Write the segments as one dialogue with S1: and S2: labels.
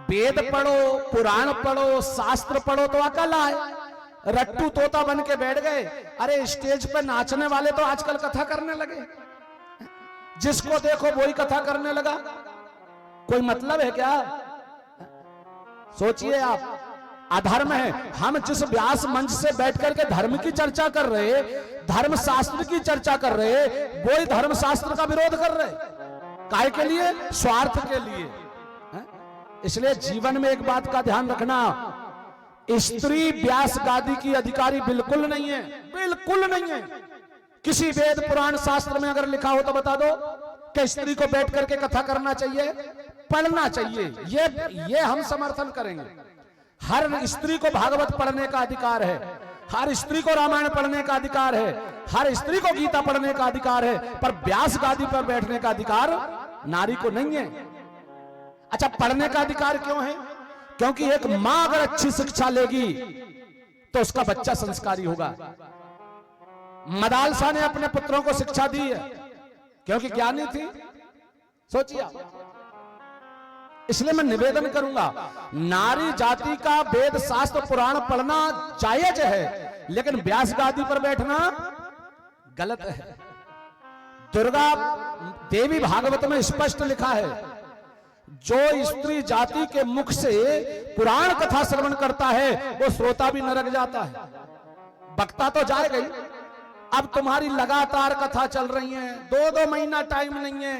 S1: वेद पढ़ो, पुराण पढ़ो, शास्त्र पढ़ो तो अकल आए। रट्टू तोता बन के बैठ गए। अरे स्टेज पे नाचने वाले तो आजकल कथा करने लगे, जिसको देखो वही कथा करने लगा। कोई मतलब है क्या? सोचिए आप, अधर्म है। हम जिस व्यास मंच से बैठ करके धर्म की चर्चा कर रहे, धर्म शास्त्र की चर्चा कर रहे, वो ही धर्म शास्त्र का विरोध कर रहे। काहे के लिए? स्वार्थ के लिए। इसलिए जीवन में एक बात का ध्यान रखना, स्त्री व्यास गादी की अधिकारी बिल्कुल नहीं है, बिल्कुल नहीं है। किसी वेद पुराण शास्त्र में अगर लिखा हो तो बता दो कि स्त्री को बैठ करके कथा करना चाहिए, पढ़ना चाहिए। ये हम समर्थन करेंगे। हर स्त्री को भागवत पढ़ने का अधिकार है, हर स्त्री को रामायण पढ़ने का अधिकार है, हर स्त्री को गीता पढ़ने का अधिकार है, पर व्यास गादी पर बैठने का अधिकार नारी को नहीं है। अच्छा, पढ़ने का अधिकार क्यों है? क्योंकि एक मां अगर अच्छी शिक्षा लेगी तो उसका बच्चा संस्कारी होगा। मदालसा ने अपने पुत्रों को शिक्षा दी है क्योंकि ज्ञानी थी। सोचिए आप। इसलिए मैं निवेदन करूंगा, नारी जाति का वेद शास्त्र पुराण पढ़ना जायज है, लेकिन व्यास गादी पर बैठना गलत है। दुर्गा देवी भागवत में स्पष्ट लिखा है, जो स्त्री जाति के मुख से पुराण कथा श्रवण करता है वो श्रोता भी नरक जाता है। वक्ता तो जाएगा ही। अब तुम्हारी लगातार कथा चल रही है, 2-2 महीना टाइम नहीं है,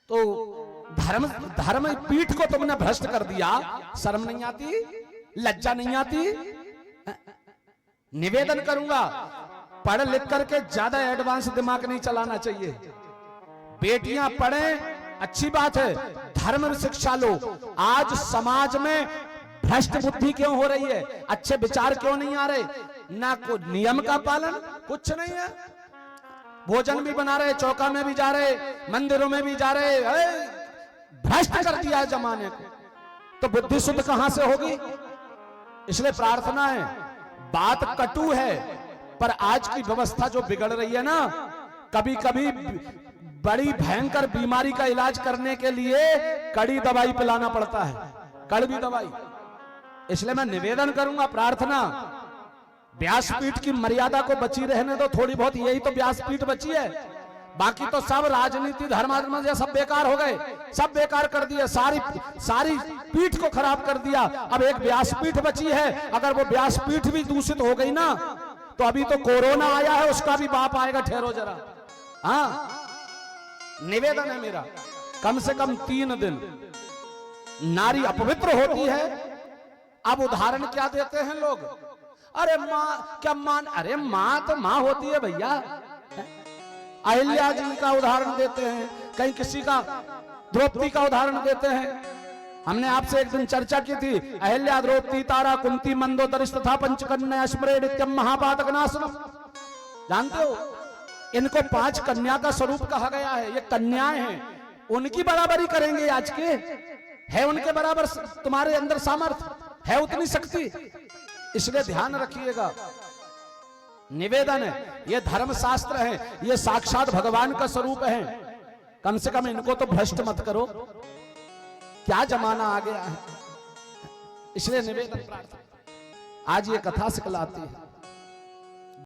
S1: तो धर्म पीठ को तुमने भ्रष्ट कर दिया। शर्म नहीं आती? लज्जा नहीं आती? निवेदन करूंगा, पढ़ लिख करके ज्यादा एडवांस दिमाग नहीं चलाना चाहिए। बेटियां पढ़ें, अच्छी बात है, धर्म शिक्षा लो। आज समाज में भ्रष्ट बुद्धि क्यों हो रही है? अच्छे विचार क्यों नहीं आ रहे? ना कोई नियम का पालन, कुछ नहीं है। भोजन भी बना रहे, चौका में भी जा रहे, मंदिरों में भी जा रहे, भ्रष्ट कर दिया है जमाने को, तो बुद्धि शुद्ध कहां से होगी? इसलिए प्रार्थना है, बात कटु है, पर आज की व्यवस्था जो बिगड़ रही है ना, कभी कभी बड़ी भयंकर बीमारी का इलाज करने के लिए कड़ी दवाई पिलाना पड़ता है, कड़वी दवाई। इसलिए मैं निवेदन करूंगा, प्रार्थना, व्यासपीठ की मर्यादा को बची रहने दो थोड़ी बहुत। यही तो व्यासपीठ बची है, बाकी तो सब राजनीति धर्माधर्म ये सब बेकार हो गए, सब बेकार कर दिए, सारी पीठ को खराब कर दिया। अब एक व्यासपीठ बची है, अगर वो व्यासपीठ भी दूषित हो गई ना, तो अभी तो कोरोना आया है, उसका भी बाप आएगा, ठहरो जरा। हाँ, निवेदन है मेरा, कम से कम 3 दिन नारी अपवित्र होती है। अब उदाहरण क्या देते हैं लोग? अरे माँ क्या मान, अरे माँ तो माँ होती है भैया। अहिल्या जी का उदाहरण देते हैं, कहीं किसी का द्रौपदी का उदाहरण देते हैं। हमने आपसे एक दिन चर्चा की थी, अहिल्या, द्रौपदी, तारा, कुंती, मंदोदरी तथा पंचकन्या स्मरे नित्यम महापातक नाशनम। जानते हो, इनको 5 कन्या का स्वरूप कहा गया है। ये कन्याएं हैं, उनकी बराबरी करेंगे आज के? है उनके बराबर तुम्हारे अंदर सामर्थ्य है, उतनी शक्ति? इसलिए ध्यान रखिएगा। निवेदन है, ये धर्म शास्त्र है, ये साक्षात भगवान का स्वरूप है, कम से कम इनको तो भ्रष्ट मत करो। क्या जमाना आ गया है। इसलिए निवेदन, प्रार्थना, आज ये कथा सिखलाती है।